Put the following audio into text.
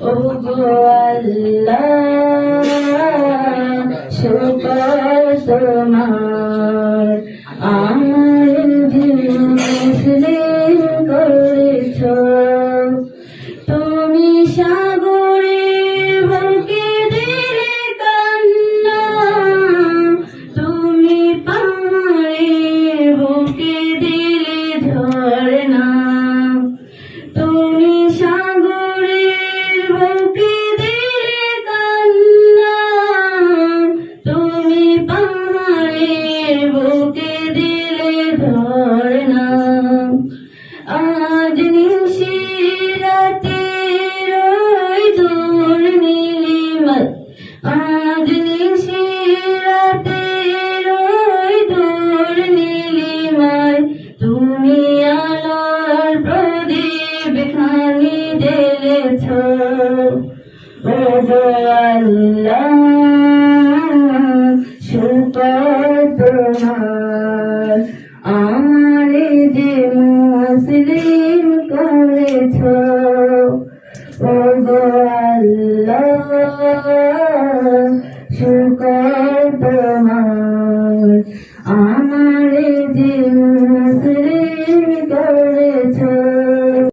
ও গো আল্লাহ শুকর তোমার আমার মুসলিম করেছ তুমি সাগরে বুকে দিলে কান্না তুমি পাহাড়ে বুকে দিলে ঝরনা তুমি সাগরে বুকে দিলে কান্না তুমি পাহাড়ে বুকে দিলে ঝরনা আজ নিশিরাতে রই দূর নীলিমায় আজ নিশিরাতে রই দূর নীলিমায় তুমি আলোর প্রদীপ খানি জ্বেলেছ ও গো আল্লাহ শুকর তোমার আমার যে মুসলিম করেছ ও গো আল্লাহ শুকর তোমার